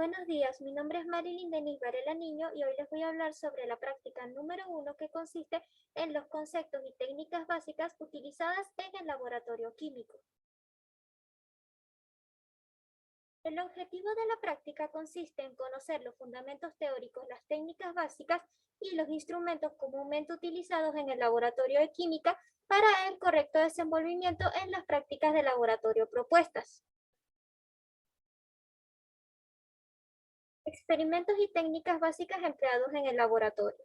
Buenos días, mi nombre es Marilyn Denis Varela Niño y hoy les voy a hablar sobre la práctica número 1 que consiste en los conceptos y técnicas básicas utilizadas en el laboratorio químico. El objetivo de la práctica consiste en conocer los fundamentos teóricos, las técnicas básicas y los instrumentos comúnmente utilizados en el laboratorio de química para el correcto desenvolvimiento en las prácticas de laboratorio propuestas. Experimentos y técnicas básicas empleados en el laboratorio.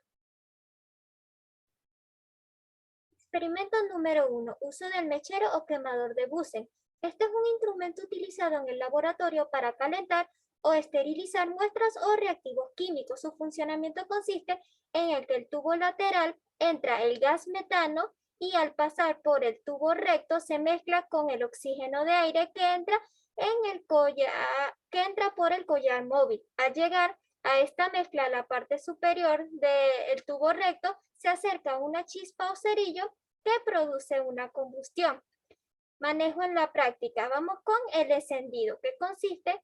Experimento número 1. Uso del mechero o quemador de Bunsen. Este es un instrumento utilizado en el laboratorio para calentar o esterilizar muestras o reactivos químicos. Su funcionamiento consiste en el que el tubo lateral entra el gas metano y al pasar por el tubo recto se mezcla con el oxígeno de aire que entra por el collar móvil. Al llegar a esta mezcla, a la parte superior del tubo recto se acerca una chispa o cerillo que produce una combustión. Manejo en la práctica. Vamos con el encendido, que consiste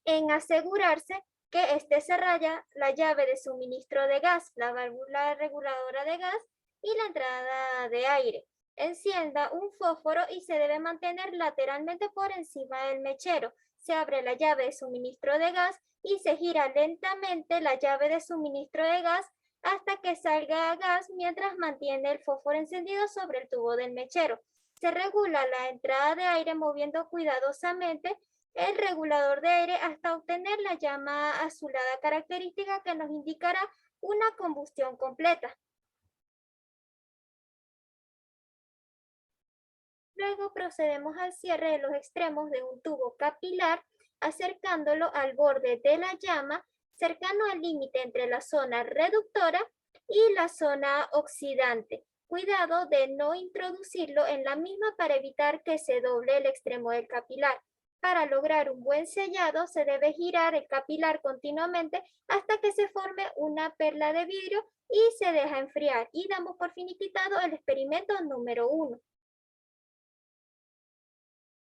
en asegurarse que esté cerrada la llave de suministro de gas, la válvula reguladora de gas y la entrada de aire. Encienda un fósforo y se debe mantener lateralmente por encima del mechero. Se abre la llave de suministro de gas y se gira lentamente la llave de suministro de gas hasta que salga gas mientras mantiene el fósforo encendido sobre el tubo del mechero. Se regula la entrada de aire moviendo cuidadosamente el regulador de aire hasta obtener la llama azulada característica que nos indicará una combustión completa. Luego procedemos al cierre de los extremos de un tubo capilar, acercándolo al borde de la llama, cercano al límite entre la zona reductora y la zona oxidante. Cuidado de no introducirlo en la misma para evitar que se doble el extremo del capilar. Para lograr un buen sellado se debe girar el capilar continuamente hasta que se forme una perla de vidrio y se deja enfriar. Y damos por finiquitado el experimento número 1.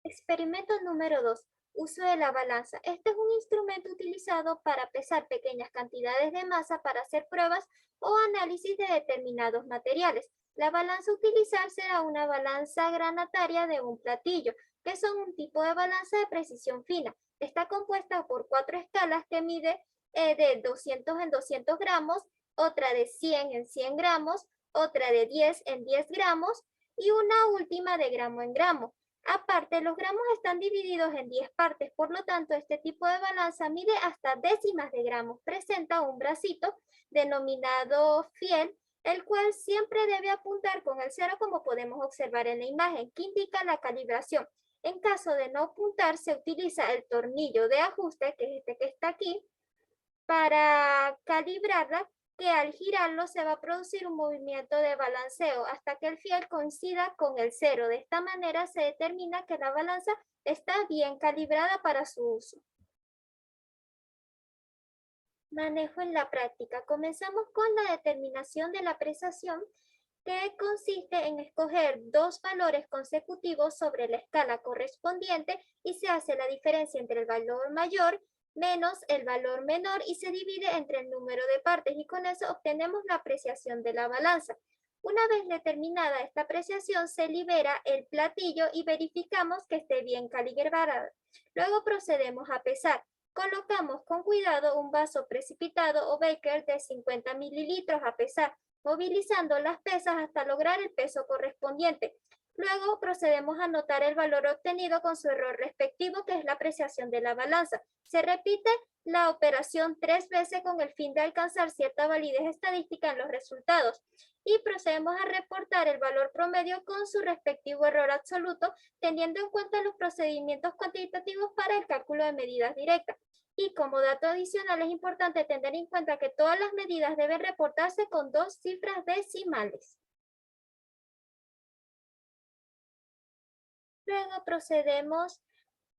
Experimento número 2. Uso de la balanza. Este es un instrumento utilizado para pesar pequeñas cantidades de masa para hacer pruebas o análisis de determinados materiales. La balanza a utilizar será una balanza granataria de un platillo, que son un tipo de balanza de precisión fina. Está compuesta por 4 escalas que mide de 200 en 200 gramos, otra de 100 en 100 gramos, otra de 10 en 10 gramos y una última de gramo en gramo. Aparte, los gramos están divididos en 10 partes, por lo tanto, este tipo de balanza mide hasta décimas de gramos. Presenta un bracito denominado fiel, el cual siempre debe apuntar con el cero, como podemos observar en la imagen, que indica la calibración. En caso de no apuntar, se utiliza el tornillo de ajuste, que es este que está aquí, para calibrarla, que al girarlo se va a producir un movimiento de balanceo hasta que el fiel coincida con el cero. De esta manera se determina que la balanza está bien calibrada para su uso. Manejo en la práctica. Comenzamos con la determinación de la apreciación, que consiste en escoger dos valores consecutivos sobre la escala correspondiente y se hace la diferencia entre el valor mayor menos el valor menor y se divide entre el número de partes y con eso obtenemos la apreciación de la balanza. Una vez determinada esta apreciación, se libera el platillo y verificamos que esté bien calibrada. Luego procedemos a pesar. Colocamos con cuidado un vaso precipitado o beaker de 50 mililitros a pesar, movilizando las pesas hasta lograr el peso correspondiente. Luego procedemos a anotar el valor obtenido con su error respectivo, que es la apreciación de la balanza. Se repite la operación 3 veces con el fin de alcanzar cierta validez estadística en los resultados. Y procedemos a reportar el valor promedio con su respectivo error absoluto, teniendo en cuenta los procedimientos cuantitativos para el cálculo de medidas directas. Y como dato adicional es importante tener en cuenta que todas las medidas deben reportarse con 2 cifras decimales. Luego procedemos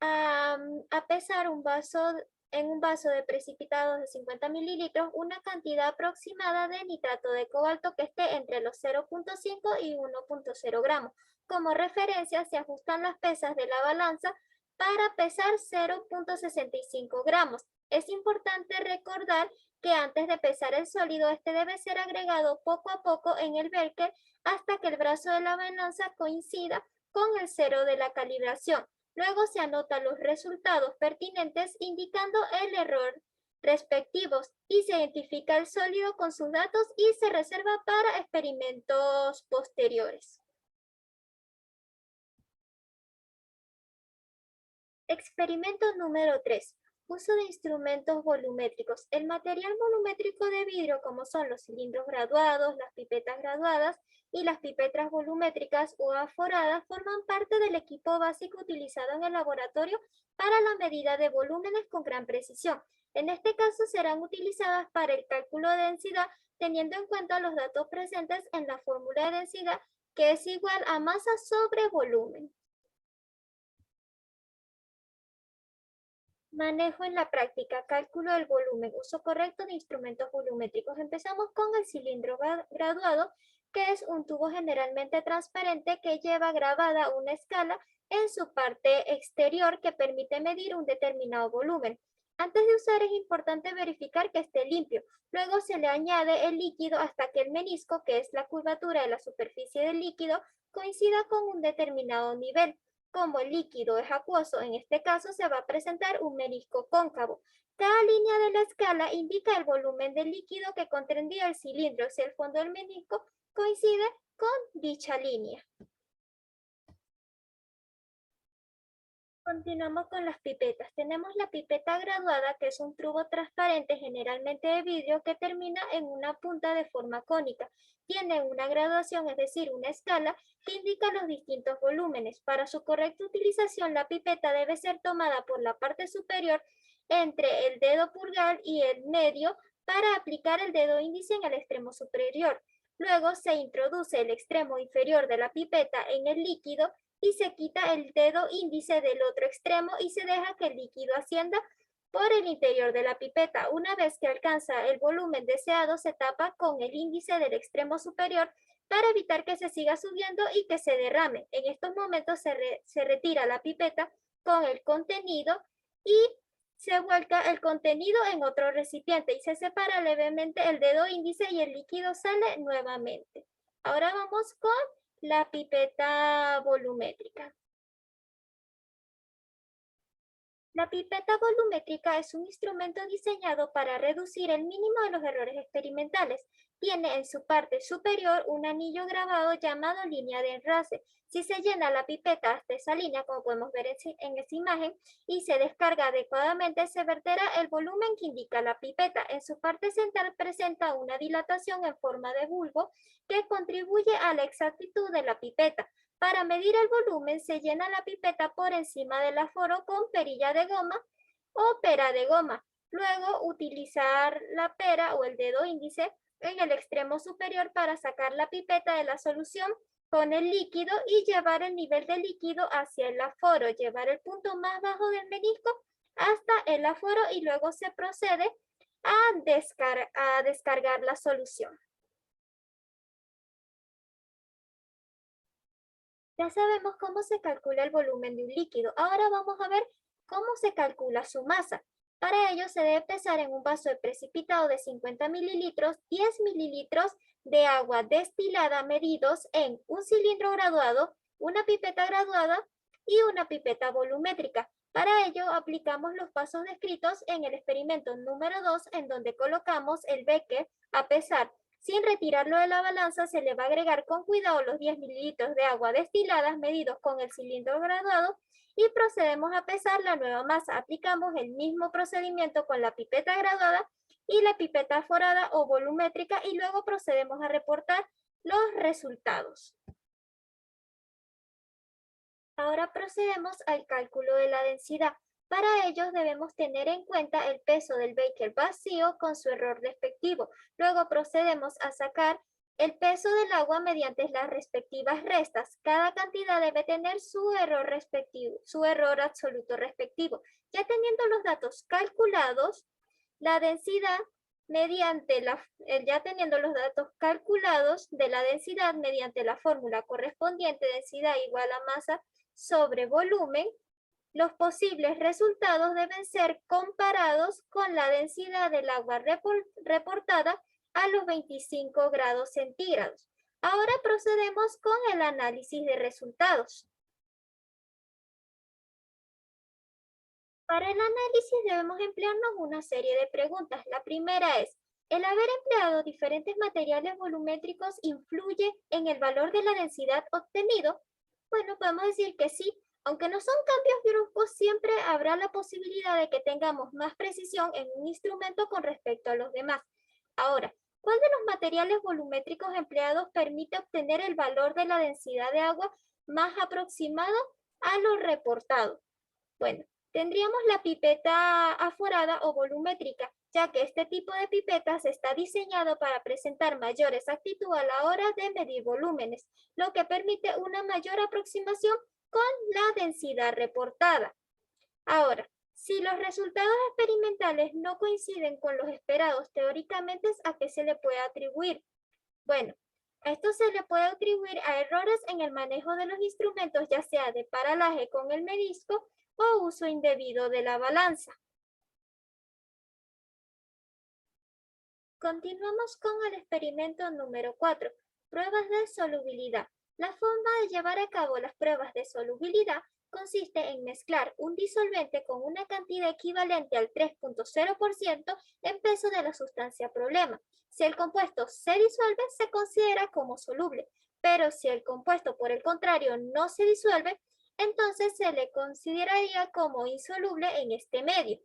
a pesar en un vaso de precipitados de 50 mililitros una cantidad aproximada de nitrato de cobalto que esté entre los 0.5 y 1.0 gramos. Como referencia se ajustan las pesas de la balanza para pesar 0.65 gramos. Es importante recordar que antes de pesar el sólido, este debe ser agregado poco a poco en el beker hasta que el brazo de la balanza coincida con el cero de la calibración. Luego se anotan los resultados pertinentes indicando el error respectivos y se identifica el sólido con sus datos y se reserva para experimentos posteriores. Experimento número 3. Uso de instrumentos volumétricos. El material volumétrico de vidrio, como son los cilindros graduados, las pipetas graduadas y las pipetas volumétricas o aforadas, forman parte del equipo básico utilizado en el laboratorio para la medida de volúmenes con gran precisión. En este caso serán utilizadas para el cálculo de densidad, teniendo en cuenta los datos presentes en la fórmula de densidad, que es igual a masa sobre volumen. Manejo en la práctica, cálculo del volumen, uso correcto de instrumentos volumétricos. Empezamos con el cilindro graduado, que es un tubo generalmente transparente que lleva grabada una escala en su parte exterior que permite medir un determinado volumen. Antes de usar es importante verificar que esté limpio. Luego se le añade el líquido hasta que el menisco, que es la curvatura de la superficie del líquido, coincida con un determinado nivel. Como el líquido es acuoso, en este caso se va a presentar un menisco cóncavo. Cada línea de la escala indica el volumen del líquido que contendría el cilindro si el fondo del menisco coincide con dicha línea. Continuamos con las pipetas. Tenemos la pipeta graduada, que es un tubo transparente, generalmente de vidrio, que termina en una punta de forma cónica. Tiene una graduación, es decir, una escala, que indica los distintos volúmenes. Para su correcta utilización, la pipeta debe ser tomada por la parte superior entre el dedo pulgar y el medio para aplicar el dedo índice en el extremo superior. Luego se introduce el extremo inferior de la pipeta en el líquido y se quita el dedo índice del otro extremo y se deja que el líquido ascienda por el interior de la pipeta. Una vez que alcanza el volumen deseado, se tapa con el índice del extremo superior para evitar que se siga subiendo y que se derrame. En estos momentos se retira la pipeta con el contenido y se vuelca el contenido en otro recipiente y se separa levemente el dedo índice y el líquido sale nuevamente. Ahora vamos con la pipeta volumétrica. La pipeta volumétrica es un instrumento diseñado para reducir el mínimo de los errores experimentales. Tiene en su parte superior un anillo grabado llamado línea de enrase. Si se llena la pipeta hasta esa línea, como podemos ver en esa imagen, y se descarga adecuadamente, se verterá el volumen que indica la pipeta. En su parte central presenta una dilatación en forma de bulbo que contribuye a la exactitud de la pipeta. Para medir el volumen se llena la pipeta por encima del aforo con perilla de goma o pera de goma. Luego utilizar la pera o el dedo índice en el extremo superior para sacar la pipeta de la solución con el líquido y llevar el nivel del líquido hacia el aforo, llevar el punto más bajo del menisco hasta el aforo y luego se procede a descargar la solución. Ya sabemos cómo se calcula el volumen de un líquido. Ahora vamos a ver cómo se calcula su masa. Para ello se debe pesar en un vaso de precipitado de 50 mililitros 10 mililitros de agua destilada medidos en un cilindro graduado, una pipeta graduada y una pipeta volumétrica. Para ello aplicamos los pasos descritos en el experimento número 2, en donde colocamos el beker a pesar. Sin retirarlo de la balanza, se le va a agregar con cuidado los 10 mililitros de agua destiladas medidos con el cilindro graduado y procedemos a pesar la nueva masa. Aplicamos el mismo procedimiento con la pipeta graduada y la pipeta aforada o volumétrica y luego procedemos a reportar los resultados. Ahora procedemos al cálculo de la densidad. Para ello debemos tener en cuenta el peso del beker vacío con su error respectivo. Luego procedemos a sacar el peso del agua mediante las respectivas restas. Cada cantidad debe tener su error respectivo, su error absoluto respectivo. Ya teniendo los datos calculados, la densidad ya teniendo los datos calculados de la densidad mediante la fórmula correspondiente, densidad igual a masa sobre volumen, Los posibles resultados deben ser comparados con la densidad del agua reportada a los 25 grados centígrados. Ahora procedemos con el análisis de resultados. Para el análisis debemos emplearnos una serie de preguntas. La primera es, ¿el haber empleado diferentes materiales volumétricos influye en el valor de la densidad obtenido? Bueno, podemos decir que sí. Aunque no son cambios bruscos, siempre habrá la posibilidad de que tengamos más precisión en un instrumento con respecto a los demás. Ahora, ¿cuál de los materiales volumétricos empleados permite obtener el valor de la densidad de agua más aproximado a lo reportado? Bueno, tendríamos la pipeta aforada o volumétrica, ya que este tipo de pipetas está diseñado para presentar mayor exactitud a la hora de medir volúmenes, lo que permite una mayor aproximación con la densidad reportada. Ahora, si los resultados experimentales no coinciden con los esperados teóricamente, ¿a qué se le puede atribuir? Bueno, a esto se le puede atribuir a errores en el manejo de los instrumentos, ya sea de paralaje con el medisco o uso indebido de la balanza. Continuamos con el experimento número 4, pruebas de solubilidad. La forma de llevar a cabo las pruebas de solubilidad consiste en mezclar un disolvente con una cantidad equivalente al 3.0% en peso de la sustancia problema. Si el compuesto se disuelve, se considera como soluble, pero si el compuesto, por el contrario, no se disuelve, entonces se le consideraría como insoluble en este medio.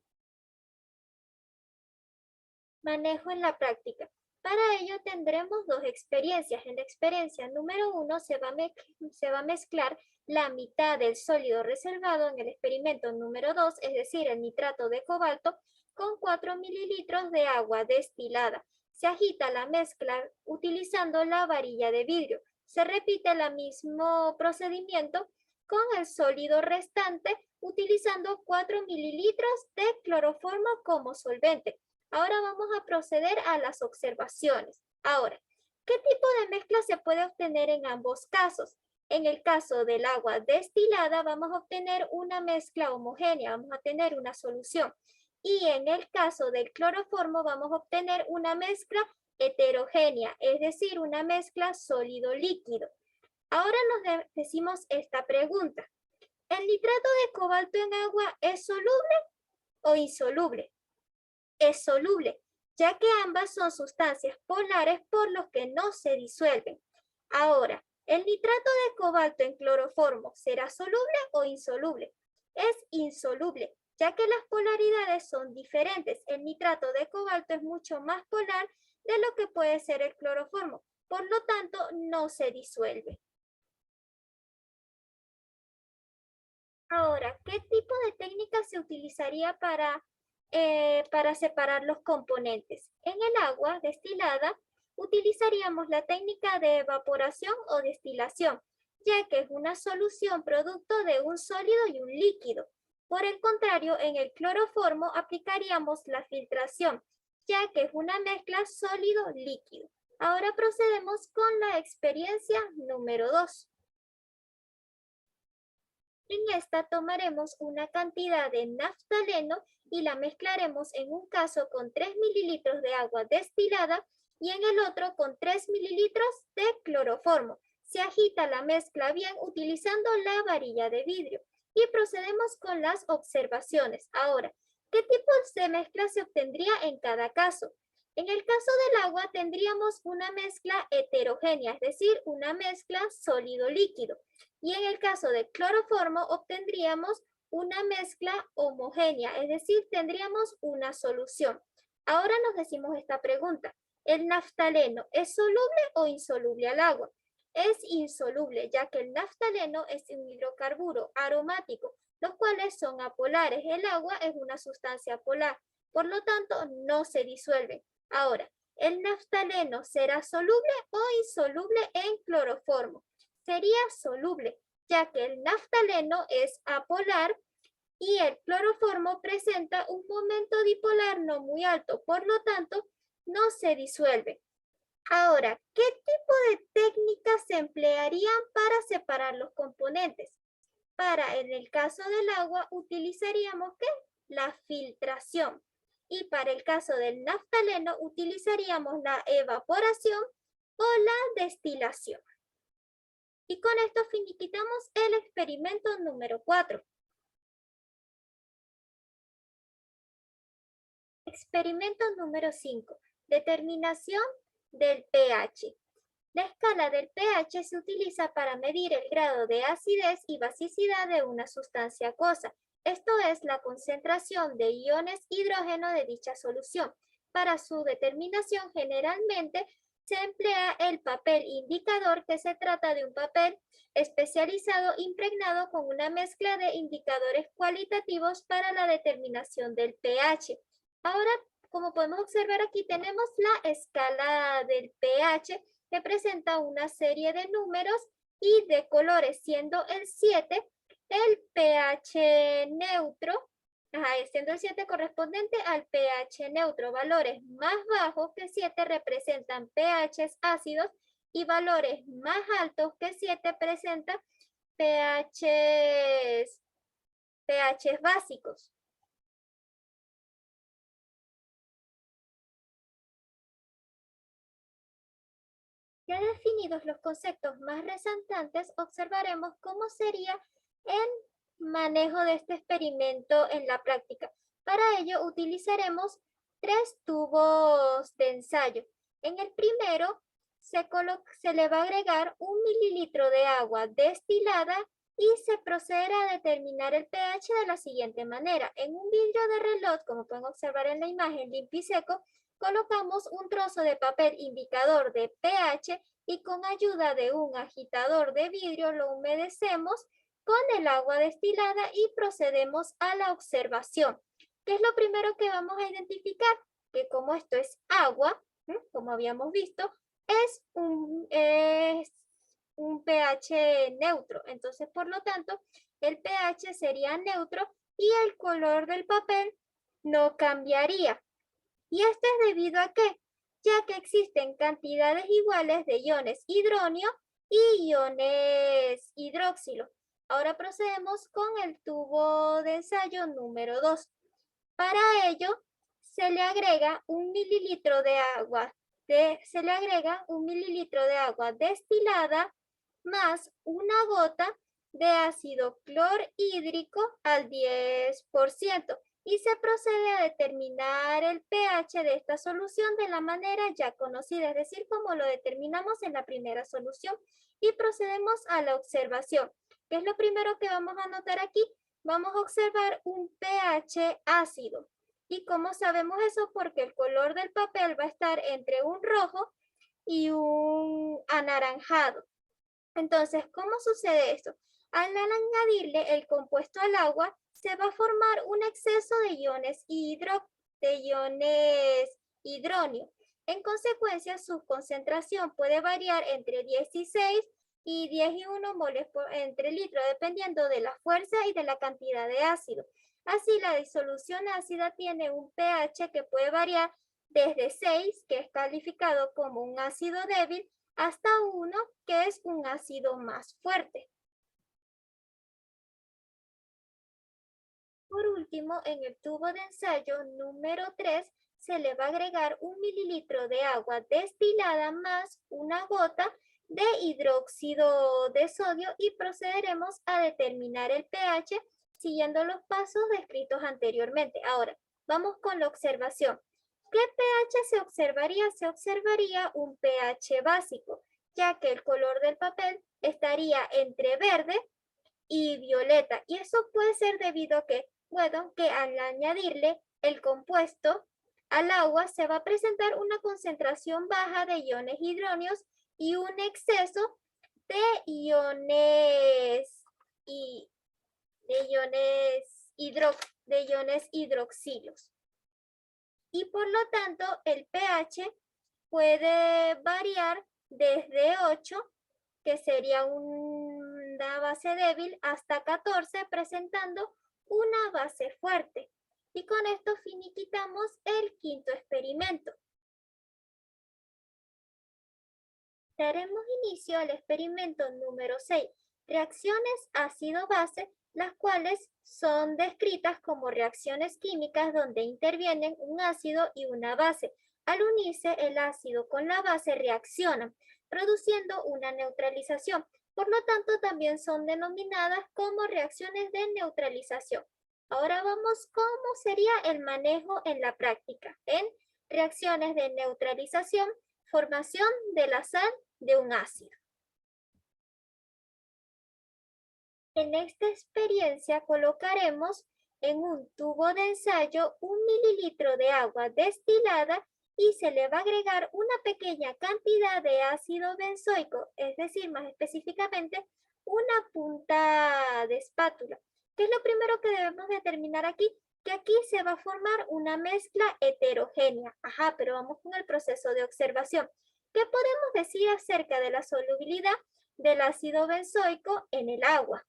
Manejo en la práctica. Para ello tendremos dos experiencias. En la experiencia número 1 se va a mezclar la mitad del sólido reservado en el experimento número 2, es decir, el nitrato de cobalto, con 4 mililitros de agua destilada. Se agita la mezcla utilizando la varilla de vidrio. Se repite el mismo procedimiento con el sólido restante utilizando 4 mililitros de cloroformo como solvente. Ahora vamos a proceder a las observaciones. Ahora, ¿qué tipo de mezcla se puede obtener en ambos casos? En el caso del agua destilada vamos a obtener una mezcla homogénea, vamos a tener una solución. Y en el caso del cloroformo vamos a obtener una mezcla heterogénea, es decir, una mezcla sólido-líquido. Ahora nos decimos esta pregunta. ¿El nitrato de cobalto en agua es soluble o insoluble? Es soluble, ya que ambas son sustancias polares por lo que no se disuelven. Ahora, ¿el nitrato de cobalto en cloroformo será soluble o insoluble? Es insoluble, ya que las polaridades son diferentes. El nitrato de cobalto es mucho más polar de lo que puede ser el cloroformo, por lo tanto no se disuelve. Ahora, ¿qué tipo de técnica se utilizaría para separar los componentes? En el agua destilada utilizaríamos la técnica de evaporación o destilación, ya que es una solución producto de un sólido y un líquido. Por el contrario, en el cloroformo aplicaríamos la filtración, ya que es una mezcla sólido-líquido. Ahora procedemos con la experiencia número 2. En esta tomaremos una cantidad de naftaleno y la mezclaremos en un caso con 3 mililitros de agua destilada y en el otro con 3 mililitros de cloroformo. Se agita la mezcla bien utilizando la varilla de vidrio y procedemos con las observaciones. Ahora, ¿qué tipo de mezcla se obtendría en cada caso? En el caso del agua tendríamos una mezcla heterogénea, es decir, una mezcla sólido-líquido. Y en el caso del cloroformo obtendríamos una mezcla homogénea, es decir, tendríamos una solución. Ahora nos decimos esta pregunta. ¿El naftaleno es soluble o insoluble al agua? Es insoluble, ya que el naftaleno es un hidrocarburo aromático, los cuales son apolares. El agua es una sustancia polar, por lo tanto no se disuelve. Ahora, ¿el naftaleno será soluble o insoluble en cloroformo? Sería soluble, ya que el naftaleno es apolar y el cloroformo presenta un momento dipolar no muy alto, por lo tanto, no se disuelve. Ahora, ¿qué tipo de técnicas se emplearían para separar los componentes? en el caso del agua, utilizaríamos ¿qué? La filtración. Y para el caso del naftaleno, utilizaríamos la evaporación o la destilación. Y con esto finiquitamos el experimento número 4. Experimento número 5. Determinación del pH. La escala del pH se utiliza para medir el grado de acidez y basicidad de una sustancia acuosa. Esto es la concentración de iones hidrógeno de dicha solución. Para su determinación generalmente se emplea el papel indicador, que se trata de un papel especializado impregnado con una mezcla de indicadores cualitativos para la determinación del pH. Ahora, como podemos observar aquí, tenemos la escala del pH, que presenta una serie de números y de colores, siendo el 7 el pH neutro, siendo el 7 correspondiente al pH neutro. Valores más bajos que 7 representan pHs ácidos y valores más altos que 7 presentan pHs básicos. Ya definidos los conceptos más resaltantes, observaremos cómo sería el manejo de este experimento en la práctica. Para ello utilizaremos 3 tubos de ensayo. En el primero se le va a agregar 1 mililitro de agua destilada y se procederá a determinar el pH de la siguiente manera. En un vidrio de reloj, como pueden observar en la imagen, limpio y seco, colocamos un trozo de papel indicador de pH y con ayuda de un agitador de vidrio lo humedecemos con el agua destilada y procedemos a la observación. ¿Qué es lo primero que vamos a identificar? Que como esto es agua, como habíamos visto, es un pH neutro. Entonces, por lo tanto, el pH sería neutro y el color del papel no cambiaría. ¿Y esto es debido a qué? Ya que existen cantidades iguales de iones hidronio y iones hidróxilo. Ahora procedemos con el tubo de ensayo número 2. Para ello, se le agrega 1 mililitro de agua. Se le agrega 1 mililitro de agua destilada más una gota de ácido clorhídrico al 10%. Y se procede a determinar el pH de esta solución de la manera ya conocida, es decir, como lo determinamos en la primera solución. Y procedemos a la observación. ¿Qué es lo primero que vamos a notar aquí? Vamos a observar un pH ácido. ¿Y cómo sabemos eso? Porque el color del papel va a estar entre un rojo y un anaranjado. Entonces, ¿cómo sucede esto? Al añadirle el compuesto al agua, se va a formar un exceso de iones hidronio. En consecuencia, su concentración puede variar entre 16 y 10,1 moles entre litro, dependiendo de la fuerza y de la cantidad de ácido. Así, la disolución ácida tiene un pH que puede variar desde 6, que es calificado como un ácido débil, hasta 1, que es un ácido más fuerte. Por último, en el tubo de ensayo número 3, se le va a agregar 1 mililitro de agua destilada más una gota de hidróxido de sodio y procederemos a determinar el pH siguiendo los pasos descritos anteriormente. Ahora, vamos con la observación. ¿Qué pH se observaría? Se observaría un pH básico, ya que el color del papel estaría entre verde y violeta. Y eso puede ser debido a que, bueno, que al añadirle el compuesto al agua se va a presentar una concentración baja de iones hidronios y un exceso de iones hidroxilos. Y por lo tanto, el pH puede variar desde 8, que sería una base débil, hasta 14, presentando una base fuerte. Y con esto finiquitamos el quinto experimento. Daremos inicio al experimento número 6, Reacciones ácido-base, las cuales son descritas como reacciones químicas donde intervienen un ácido y una base. Al unirse el ácido con la base reaccionan, produciendo una neutralización. Por lo tanto, también son denominadas como reacciones de neutralización. Ahora vamos cómo sería el manejo en la práctica. En reacciones de neutralización, formación de la sal de un ácido. En esta experiencia colocaremos en un tubo de ensayo 1 mililitro de agua destilada y se le va a agregar una pequeña cantidad de ácido benzoico, es decir, más específicamente, una punta de espátula. ¿Qué es lo primero que debemos determinar aquí? Que aquí se va a formar una mezcla heterogénea. Ajá, pero vamos con el proceso de observación. ¿Qué podemos decir acerca de la solubilidad del ácido benzoico en el agua?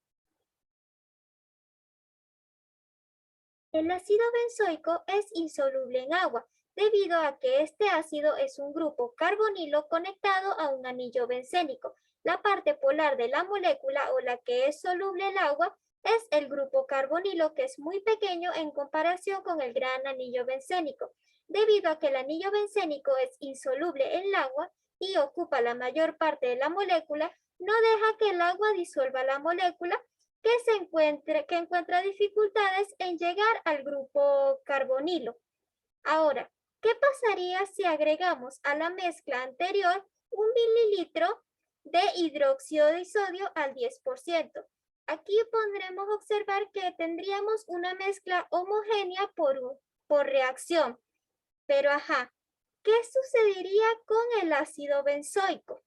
El ácido benzoico es insoluble en agua, debido a que este ácido es un grupo carbonilo conectado a un anillo bencénico. La parte polar de la molécula o la que es soluble en el agua es el grupo carbonilo, que es muy pequeño en comparación con el gran anillo bencénico. Debido a que el anillo bencénico es insoluble en el agua y ocupa la mayor parte de la molécula, no deja que el agua disuelva la molécula, que encuentra dificultades en llegar al grupo carbonilo. Ahora, ¿qué pasaría si agregamos a la mezcla anterior 1 mililitro de hidróxido de sodio al 10%? Aquí podremos observar que tendríamos una mezcla homogénea por reacción. Pero ajá, ¿qué sucedería con el ácido benzoico?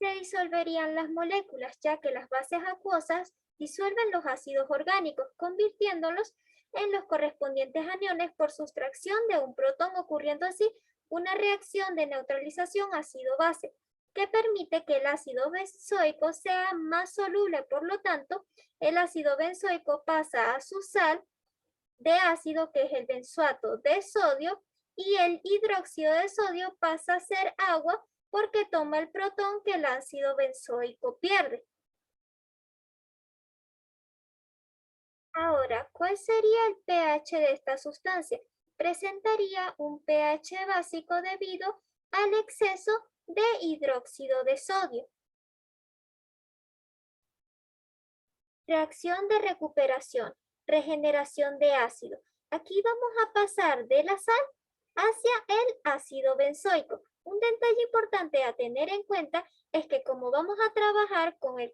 Se disolverían las moléculas, ya que las bases acuosas disuelven los ácidos orgánicos, convirtiéndolos en los correspondientes aniones por sustracción de un protón, ocurriendo así una reacción de neutralización ácido-base, que permite que el ácido benzoico sea más soluble. Por lo tanto, el ácido benzoico pasa a su sal de ácido, que es el benzoato de sodio, y el hidróxido de sodio pasa a ser agua porque toma el protón que el ácido benzoico pierde. Ahora, ¿cuál sería el pH de esta sustancia? Presentaría un pH básico debido al exceso de hidróxido de sodio. Reacción de recuperación, regeneración de ácido. Aquí vamos a pasar de la sal hacia el ácido benzoico. Un detalle importante a tener en cuenta es que como vamos a trabajar con un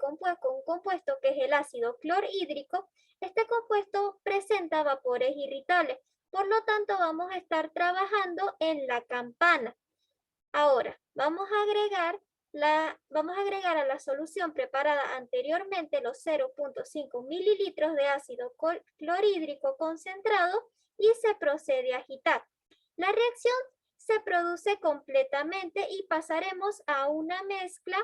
compuesto que es el ácido clorhídrico, este compuesto presenta vapores irritables. Por lo tanto, vamos a estar trabajando en la campana. Ahora, vamos a agregar a la solución preparada anteriormente los 0.5 mililitros de ácido clorhídrico concentrado y se procede a agitar. La reacción se produce completamente y pasaremos a una mezcla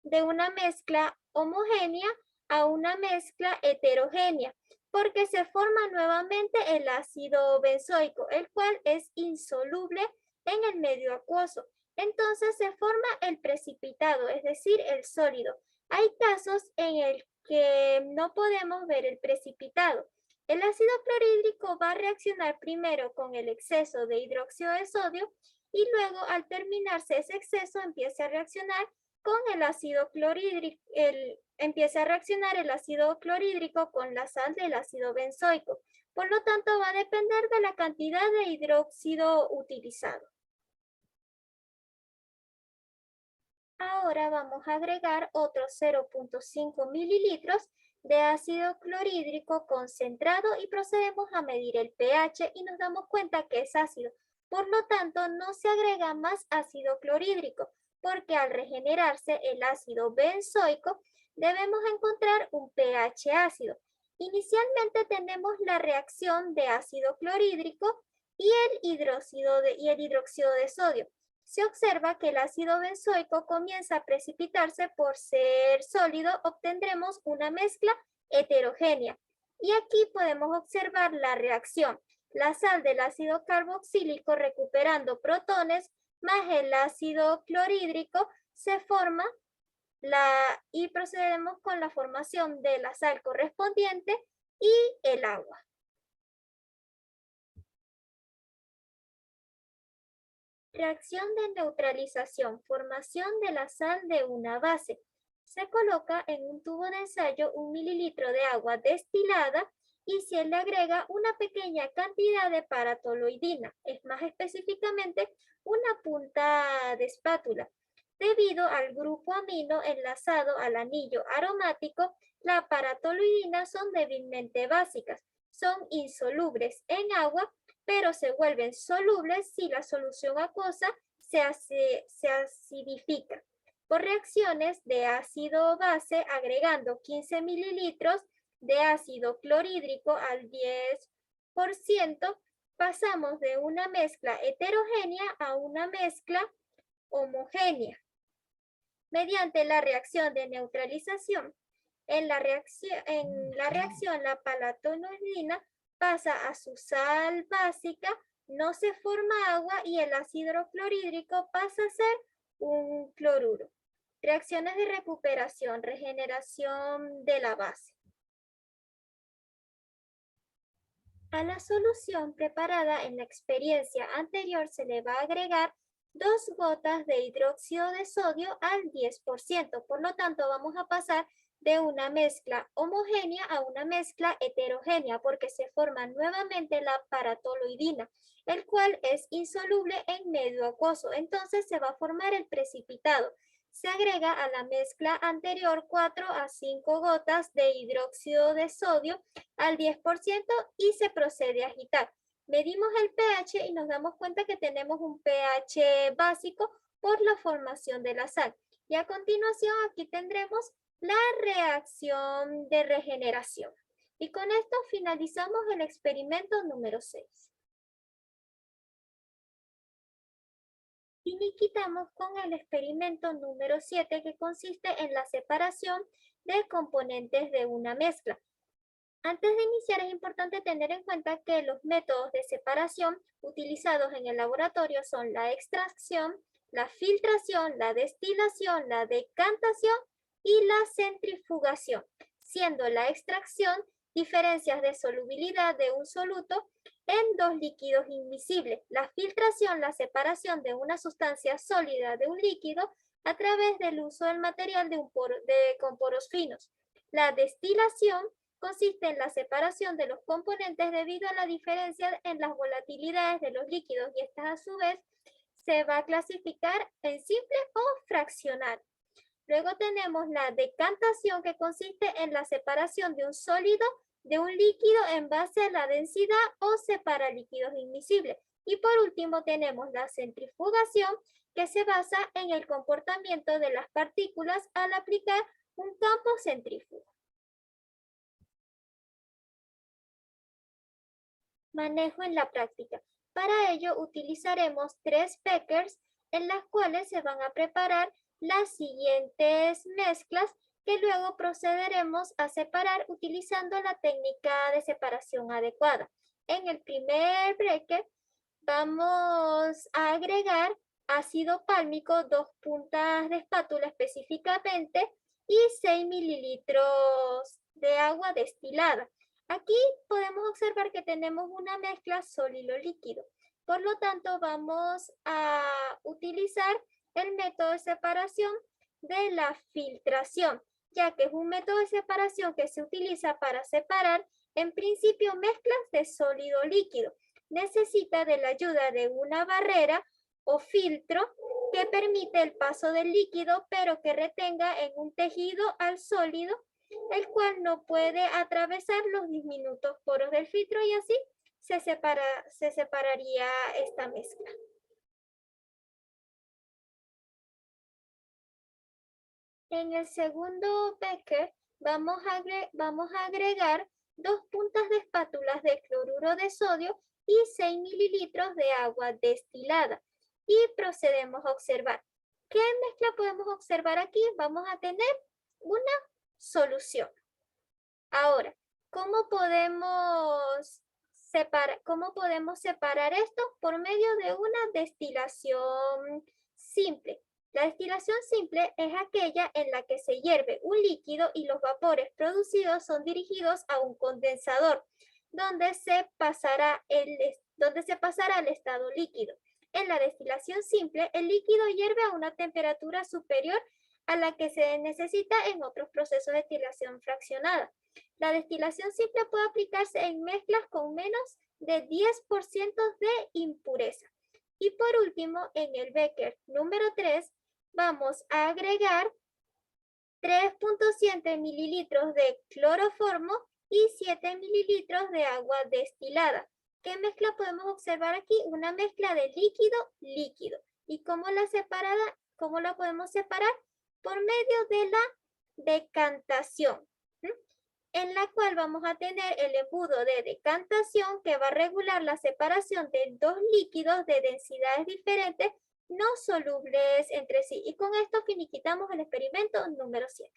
de una mezcla homogénea a una mezcla heterogénea, porque se forma nuevamente el ácido benzoico, el cual es insoluble en el medio acuoso. Entonces se forma el precipitado, es decir, el sólido. Hay casos en el que no podemos ver el precipitado. El ácido clorhídrico va a reaccionar primero con el exceso de hidróxido de sodio y luego al terminarse ese exceso empieza a reaccionar con el ácido clorhídrico, empieza a reaccionar el ácido clorhídrico con la sal del ácido benzoico. Por lo tanto, va a depender de la cantidad de hidróxido utilizado. Ahora vamos a agregar otros 0.5 mililitros de ácido clorhídrico concentrado y procedemos a medir el pH y nos damos cuenta que es ácido. Por lo tanto, no se agrega más ácido clorhídrico, porque al regenerarse el ácido benzoico, debemos encontrar un pH ácido. Inicialmente tenemos la reacción de ácido clorhídrico y el hidróxido de sodio. Se observa que el ácido benzoico comienza a precipitarse. Por ser sólido, obtendremos una mezcla heterogénea. Y aquí podemos observar la reacción. la sal del ácido carboxílico recuperando protones más el ácido clorhídrico se forma y procedemos con la formación de la sal correspondiente y el agua. Reacción de neutralización, formación de la sal de una base. Se coloca en un tubo de ensayo 1 mililitro de agua destilada y se le agrega una pequeña cantidad de paratoloidina, es más específicamente una punta de espátula. Debido al grupo amino enlazado al anillo aromático, las paratoloidinas son débilmente básicas, son insolubles en agua, pero se vuelven solubles si la solución acuosa se acidifica por reacciones de ácido-base agregando 15 mililitros de ácido clorhídrico al 10%, pasamos de una mezcla heterogénea a una mezcla homogénea mediante la reacción de neutralización. En la reacción, la palatinoidina pasa a su sal básica, no se forma agua y el ácido clorhídrico pasa a ser un cloruro. Reacciones de recuperación, regeneración de la base. A la solución preparada en la experiencia anterior se le va a agregar 2 gotas de hidróxido de sodio al 10%. Por lo tanto, vamos a pasar de una mezcla homogénea a una mezcla heterogénea porque se forma nuevamente la paratoloidina, el cual es insoluble en medio acuoso. Entonces se va a formar el precipitado. Se agrega a la mezcla anterior 4 a 5 gotas de hidróxido de sodio al 10% y se procede a agitar. Medimos el pH y nos damos cuenta que tenemos un pH básico por la formación de la sal. Y a continuación aquí tendremos la reacción de regeneración. Y con esto finalizamos el experimento número 6. Finiquitamos con el experimento número 7 que consiste en la separación de componentes de una mezcla. Antes de iniciar es importante tener en cuenta que los métodos de separación utilizados en el laboratorio son la extracción, la filtración, la destilación, la decantación y la centrifugación, siendo la extracción diferencias de solubilidad de un soluto en 2 líquidos invisibles. La filtración, la separación de una sustancia sólida de un líquido a través del uso del material con poros finos. La destilación consiste en la separación de los componentes debido a la diferencia en las volatilidades de los líquidos y estas a su vez se va a clasificar en simple o fraccional. Luego tenemos la decantación que consiste en la separación de un sólido de un líquido en base a la densidad o separa líquidos invisibles. Y por último tenemos la centrifugación que se basa en el comportamiento de las partículas al aplicar un campo centrífugo. Manejo en la práctica. Para ello utilizaremos 3 beakers en las cuales se van a preparar las siguientes mezclas que luego procederemos a separar utilizando la técnica de separación adecuada. En el primer beaker vamos a agregar ácido pálmico, 2 puntas de espátula específicamente y 6 mililitros de agua destilada. Aquí podemos observar que tenemos una mezcla sólido-líquido. Por lo tanto, vamos a utilizar el método de separación de la filtración, ya que es un método de separación que se utiliza para separar en principio mezclas de sólido-líquido. Necesita de la ayuda de una barrera o filtro que permite el paso del líquido, pero que retenga en un tejido al sólido, el cual no puede atravesar los diminutos poros del filtro y así se separaría esta mezcla. En el segundo beaker vamos a agregar 2 puntas de espátulas de cloruro de sodio y 6 mililitros de agua destilada. Y procedemos a observar. ¿Qué mezcla podemos observar aquí? Vamos a tener una solución. Ahora, ¿cómo podemos ¿Cómo podemos separar esto? Por medio de una destilación simple. La destilación simple es aquella en la que se hierve un líquido y los vapores producidos son dirigidos a un condensador, donde se pasará al estado líquido. En la destilación simple, el líquido hierve a una temperatura superior a la que se necesita en otros procesos de destilación fraccionada. La destilación simple puede aplicarse en mezclas con menos de 10% de impureza. Y por último, en el becker número 3, vamos a agregar 3.7 mililitros de cloroformo y 7 mililitros de agua destilada. ¿Qué mezcla podemos observar aquí? Una mezcla de líquido-líquido. ¿Y cómo la podemos separar? Por medio de la decantación, en la cual vamos a tener el embudo de decantación que va a regular la separación de dos líquidos de densidades diferentes no solubles entre sí. Y con esto finiquitamos el experimento número 7.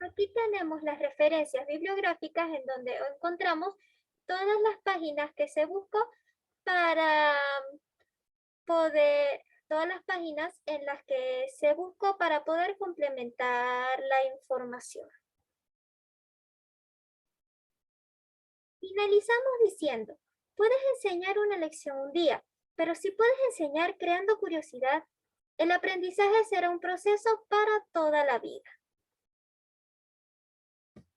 Aquí tenemos las referencias bibliográficas en donde encontramos todas las páginas que se buscó para todas las páginas en las que se buscó para poder complementar la información. Finalizamos diciendo, puedes enseñar una lección un día, pero si puedes enseñar creando curiosidad, el aprendizaje será un proceso para toda la vida.